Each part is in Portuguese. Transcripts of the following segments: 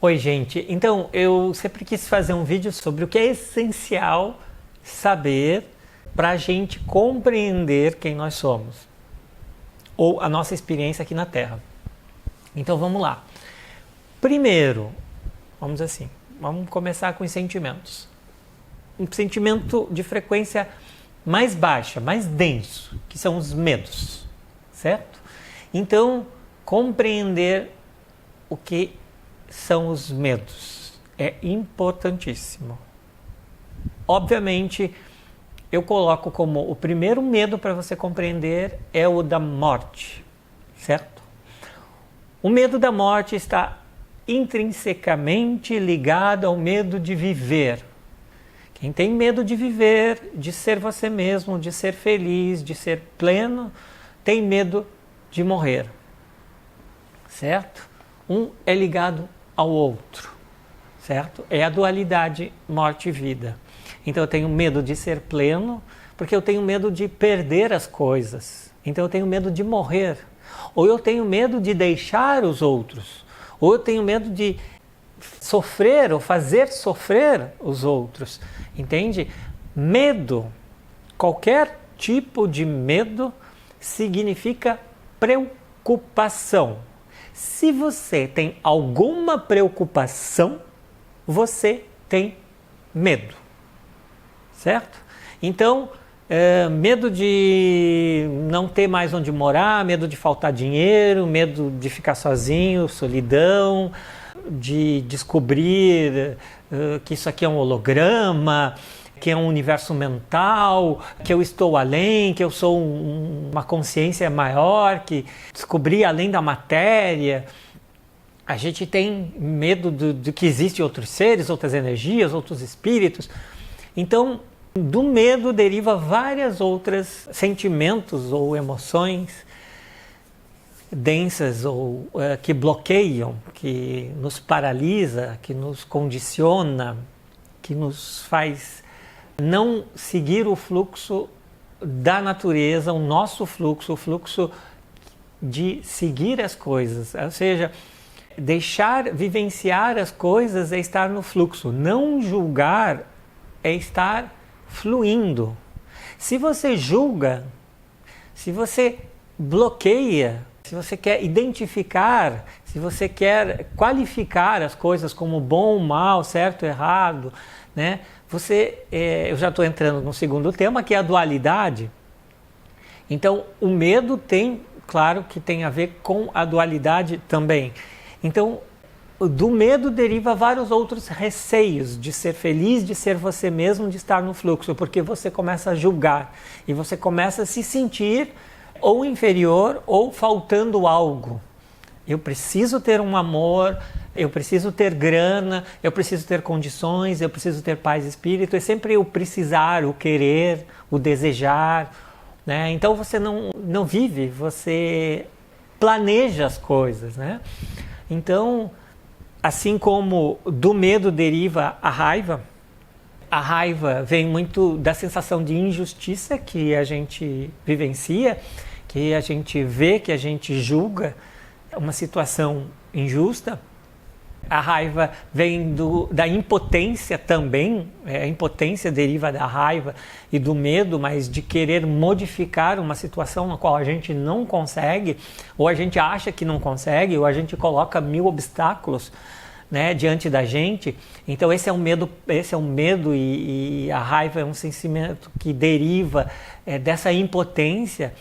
Oi, gente. Então, eu sempre quis fazer um vídeo sobre o que é essencial saber para a gente compreender quem nós somos ou a nossa experiência aqui na Terra. Então, vamos lá. Primeiro, vamos começar com os sentimentos. Um sentimento de frequência mais baixa, mais denso, que são os medos, certo? Então, compreender o que são os medos é importantíssimo. Obviamente, eu coloco como o primeiro medo para você compreender é o da morte, certo? O medo da morte está intrinsecamente ligado ao medo de viver. Quem tem medo de viver, de ser você mesmo, de ser feliz, de ser pleno, tem medo de morrer, certo? Um é ligado ao outro, certo? É a dualidade morte e vida. Então eu tenho medo de ser pleno, porque eu tenho medo de perder as coisas. Então eu tenho medo de morrer. Ou eu tenho medo de deixar os outros. Ou eu tenho medo de sofrer ou fazer sofrer os outros. Entende? Medo, qualquer tipo de medo, significa preocupação. Se você tem alguma preocupação, você tem medo, certo? Então, medo de não ter mais onde morar, medo de faltar dinheiro, medo de ficar sozinho, solidão, de descobrir que isso aqui é um holograma, que é um universo mental, que eu estou além, que eu sou uma consciência maior, que descobri além da matéria. A gente tem medo de que existem outros seres, outras energias, outros espíritos. Então, do medo deriva vários outros sentimentos ou emoções densas ou que bloqueiam, que nos paralisa, que nos condiciona, que nos faz não seguir o fluxo da natureza, o nosso fluxo, o fluxo de seguir as coisas. Ou seja, vivenciar as coisas é estar no fluxo. Não julgar é estar fluindo. Se você julga, se você bloqueia, se você quer identificar, se você quer qualificar as coisas como bom, mal, certo, errado, né? Eu já estou entrando no segundo tema, que é a dualidade. Então, o medo tem, claro, que tem a ver com a dualidade também. Então, do medo deriva vários outros receios de ser feliz, de ser você mesmo, de estar no fluxo, porque você começa a julgar e você começa a se sentir ou inferior ou faltando algo. Eu preciso ter um amor, eu preciso ter grana, eu preciso ter condições, eu preciso ter paz e espírito. É sempre o precisar, o querer, o desejar, né? Então você não vive, você planeja as coisas, né? Então, assim como do medo deriva a raiva vem muito da sensação de injustiça que a gente vivencia, que a gente vê, que a gente julga uma situação injusta. A raiva vem da impotência também, a impotência deriva da raiva e do medo, mas de querer modificar uma situação na qual a gente não consegue, ou a gente acha que não consegue, ou a gente coloca 1000 obstáculos, né, diante da gente. Então esse é um medo e a raiva é um sentimento que deriva dessa impotência,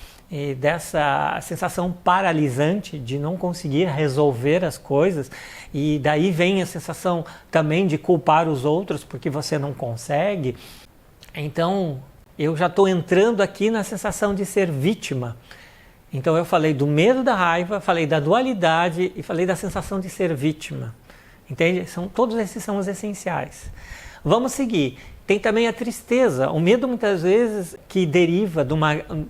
dessa sensação paralisante de não conseguir resolver as coisas, e daí vem a sensação também de culpar os outros porque você não consegue. Então eu já estou entrando aqui na sensação de ser vítima. Então eu falei do medo da raiva, falei da dualidade e falei da sensação de ser vítima. Entende? Todos esses são os essenciais. Vamos seguir. Tem também a tristeza. O medo muitas vezes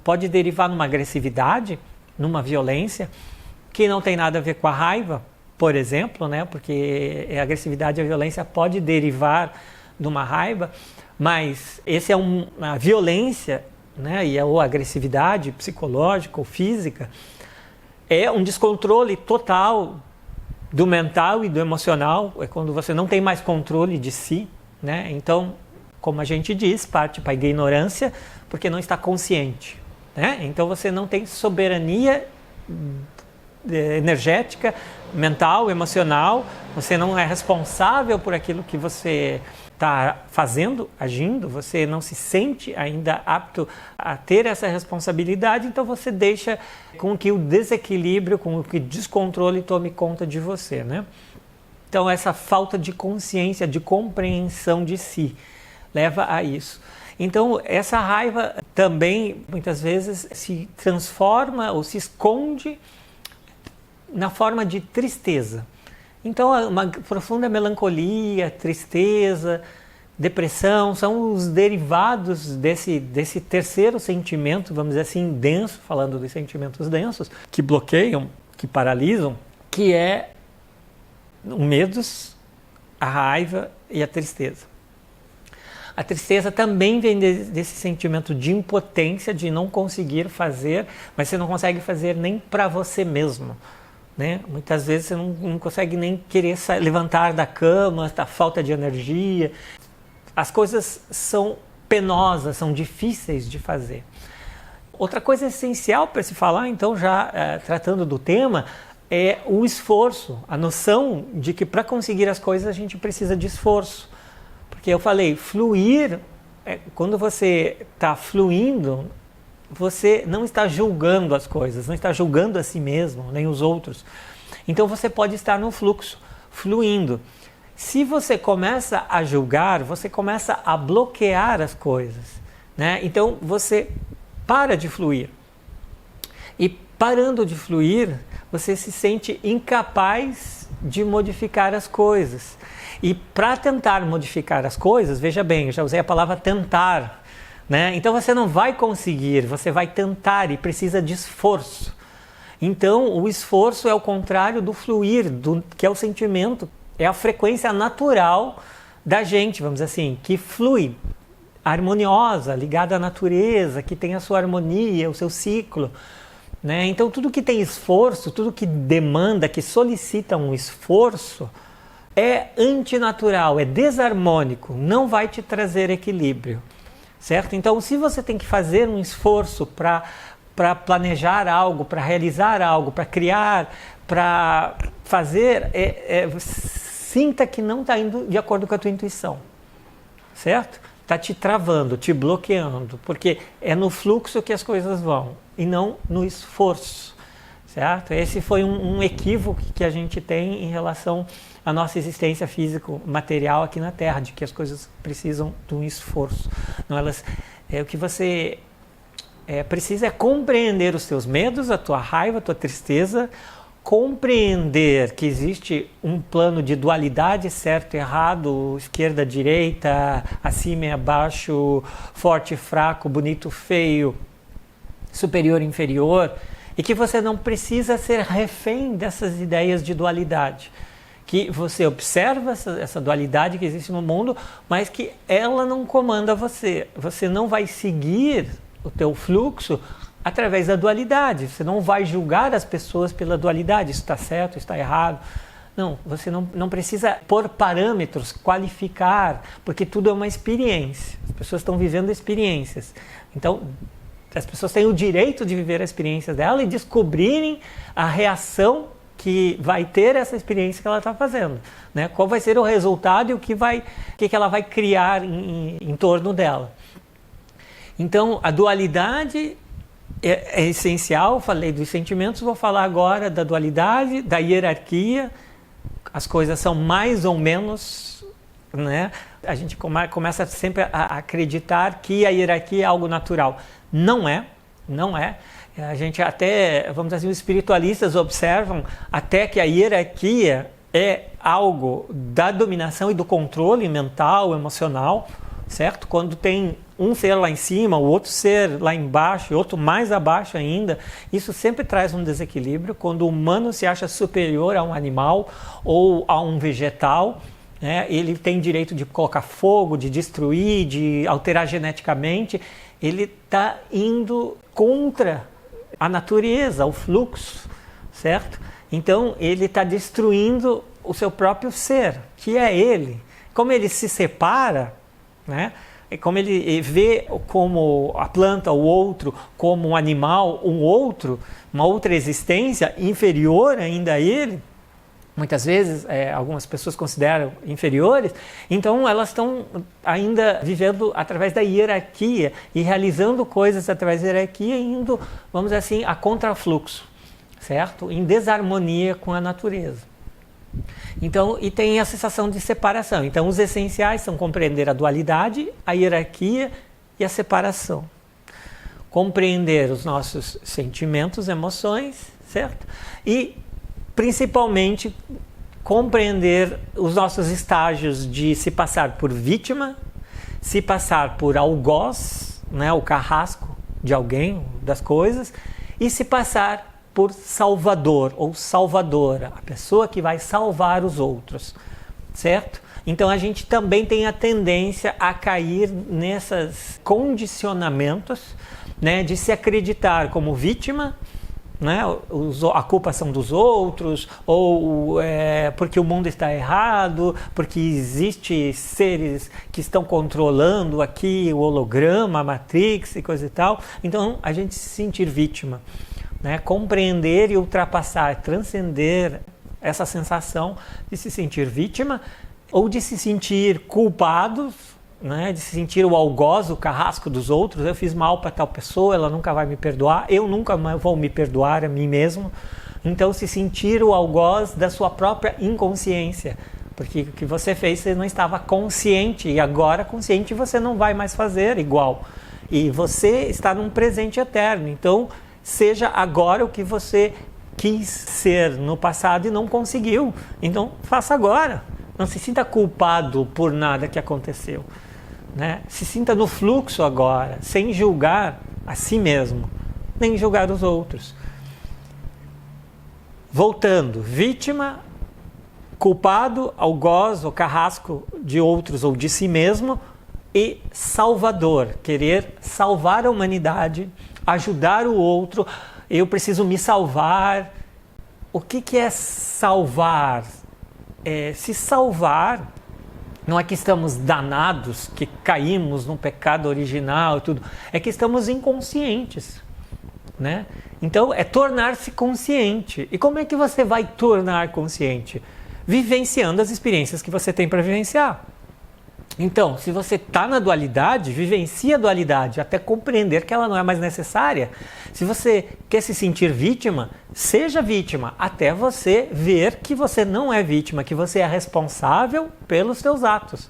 pode derivar numa agressividade, numa violência, que não tem nada a ver com a raiva, por exemplo, né? Porque a agressividade e a violência pode derivar de uma raiva, mas esse é uma violência, né? E a agressividade psicológica ou física é um descontrole total do mental e do emocional, é quando você não tem mais controle de si, né? Então, como a gente diz, parte para a ignorância, porque não está consciente, né? Então você não tem soberania energética, mental, emocional, você não é responsável por aquilo que você está fazendo, agindo, você não se sente ainda apto a ter essa responsabilidade, então você deixa com que o desequilíbrio, com que o descontrole tome conta de você, né? Então essa falta de consciência, de compreensão de si, leva a isso. Então essa raiva também muitas vezes se transforma ou se esconde na forma de tristeza. Então, uma profunda melancolia, tristeza, depressão, são os derivados desse terceiro sentimento, vamos dizer assim, denso, falando dos sentimentos densos, que bloqueiam, que paralisam, que é os medos, a raiva e a tristeza. A tristeza também vem desse sentimento de impotência, de não conseguir fazer, mas você não consegue fazer nem para você mesmo. Né? Muitas vezes você não consegue nem querer levantar da cama, está falta de energia. As coisas são penosas, são difíceis de fazer. Outra coisa essencial para se falar, então, já tratando do tema, é o esforço, a noção de que para conseguir as coisas a gente precisa de esforço. Porque eu falei, fluir, quando você está fluindo, você não está julgando as coisas, não está julgando a si mesmo, nem os outros. Então você pode estar no fluxo, fluindo. Se você começa a julgar, você começa a bloquear as coisas, né? Então você para de fluir. E parando de fluir, você se sente incapaz de modificar as coisas. E para tentar modificar as coisas, veja bem, eu já usei a palavra tentar, né? Então você não vai conseguir, você vai tentar e precisa de esforço. Então o esforço é o contrário do fluir, que é o sentimento, é a frequência natural da gente, vamos dizer assim, que flui, harmoniosa, ligada à natureza, que tem a sua harmonia, o seu ciclo, né? Então tudo que tem esforço, tudo que demanda, que solicita um esforço, é antinatural, é desarmônico, não vai te trazer equilíbrio. Certo? Então, se você tem que fazer um esforço para planejar algo, para realizar algo, para criar, para fazer, sinta que não está indo de acordo com a tua intuição. Certo? Está te travando, te bloqueando, porque é no fluxo que as coisas vão e não no esforço. Certo? Esse foi um equívoco que a gente tem em relação à nossa existência físico-material aqui na Terra, de que as coisas precisam de um esforço. Não, o que você precisa é compreender os teus medos, a tua raiva, a tua tristeza, compreender que existe um plano de dualidade, certo e errado, esquerda, direita, acima e abaixo, forte e fraco, bonito, feio, superior e inferior, e que você não precisa ser refém dessas ideias de dualidade. Que você observa essa dualidade que existe no mundo, mas que ela não comanda você. Você não vai seguir o teu fluxo através da dualidade. Você não vai julgar as pessoas pela dualidade. Isso está certo, isso está errado. Não, você não precisa pôr parâmetros, qualificar, porque tudo é uma experiência. As pessoas estão vivendo experiências. Então, as pessoas têm o direito de viver a experiência dela e descobrirem a reação que vai ter essa experiência que ela está fazendo, né? Qual vai ser o resultado e o que ela vai criar em torno dela. Então, a dualidade é essencial. Falei dos sentimentos, vou falar agora da dualidade, da hierarquia. As coisas são mais ou menos, né? A gente começa sempre a acreditar que a hierarquia é algo natural. Não é. A gente até, vamos dizer assim, os espiritualistas observam até que a hierarquia é algo da dominação e do controle mental, emocional, certo? Quando tem um ser lá em cima, o outro ser lá embaixo e outro mais abaixo ainda, isso sempre traz um desequilíbrio. Quando o humano se acha superior a um animal ou a um vegetal, né, ele tem direito de colocar fogo, de destruir, de alterar geneticamente, ele está indo contra a natureza, o fluxo, certo? Então ele está destruindo o seu próprio ser, que é ele. Como ele se separa, né? Como ele vê como a planta, o outro, como um animal, um outro, uma outra existência inferior ainda a ele, muitas vezes algumas pessoas consideram inferiores, então elas estão ainda vivendo através da hierarquia e realizando coisas através da hierarquia, indo, vamos dizer assim, a contrafluxo, certo? Em desarmonia com a natureza. Então, e tem a sensação de separação. Então, os essenciais são compreender a dualidade, a hierarquia e a separação. Compreender os nossos sentimentos, emoções, certo? E, principalmente, compreender os nossos estágios de se passar por vítima, se passar por algoz, né, o carrasco de alguém, das coisas, e se passar por salvador ou salvadora, a pessoa que vai salvar os outros, certo? Então a gente também tem a tendência a cair nesses condicionamentos, né, de se acreditar como vítima, né, a culpa são dos outros, ou porque o mundo está errado, porque existem seres que estão controlando aqui o holograma, a Matrix e coisa e tal. Então a gente se sentir vítima. Né, compreender e ultrapassar, transcender essa sensação de se sentir vítima ou de se sentir culpado, né, de se sentir o algoz, o carrasco dos outros. Eu fiz mal para tal pessoa, ela nunca vai me perdoar, eu nunca vou me perdoar a mim mesmo. Então se sentir o algoz da sua própria inconsciência, porque o que você fez você não estava consciente e agora consciente você não vai mais fazer igual. E você está num presente eterno, então seja agora o que você quis ser no passado e não conseguiu. Então, faça agora. Não se sinta culpado por nada que aconteceu. Né? Se sinta no fluxo agora, sem julgar a si mesmo, nem julgar os outros. Voltando, vítima, culpado, algoz ou carrasco de outros ou de si mesmo, e salvador, querer salvar a humanidade, ajudar o outro, eu preciso me salvar. O que é salvar? Se salvar, não é que estamos danados, que caímos num pecado original e tudo, é que estamos inconscientes, né? Então é tornar-se consciente. E como é que você vai tornar consciente? Vivenciando as experiências que você tem para vivenciar. Então, se você está na dualidade, vivencie a dualidade até compreender que ela não é mais necessária. Se você quer se sentir vítima, seja vítima até você ver que você não é vítima, que você é responsável pelos seus atos,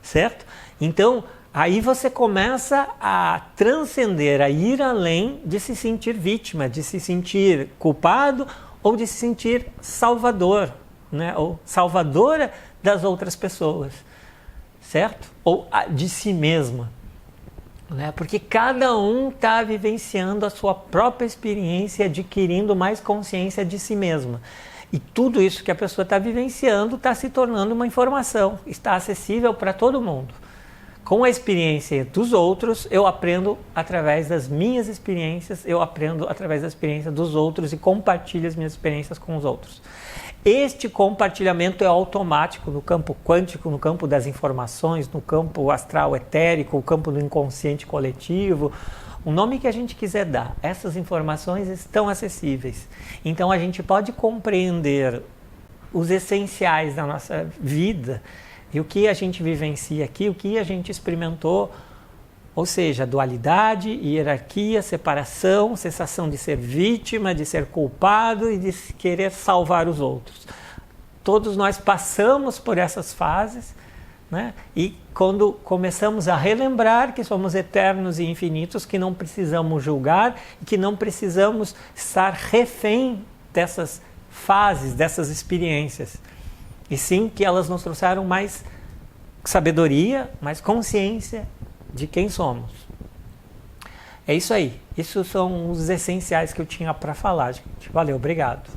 certo? Então, aí você começa a transcender, a ir além de se sentir vítima, de se sentir culpado ou de se sentir salvador, né? Ou salvadora das outras pessoas. Certo? Ou de si mesma, né? Porque cada um está vivenciando a sua própria experiência, adquirindo mais consciência de si mesma. E tudo isso que a pessoa está vivenciando está se tornando uma informação, está acessível para todo mundo. Com a experiência dos outros, eu aprendo através das minhas experiências, eu aprendo através da experiência dos outros e compartilho as minhas experiências com os outros. Este compartilhamento é automático no campo quântico, no campo das informações, no campo astral etérico, no campo do inconsciente coletivo, o nome que a gente quiser dar. Essas informações estão acessíveis. Então a gente pode compreender os essenciais da nossa vida e o que a gente vivencia aqui, o que a gente experimentou, ou seja, dualidade, hierarquia, separação, sensação de ser vítima, de ser culpado e de querer salvar os outros. Todos nós passamos por essas fases, né? E quando começamos a relembrar que somos eternos e infinitos, que não precisamos julgar, que não precisamos estar refém dessas fases, dessas experiências, e sim que elas nos trouxeram mais sabedoria, mais consciência de quem somos. É isso aí. Isso são os essenciais que eu tinha para falar, gente. Valeu, obrigado.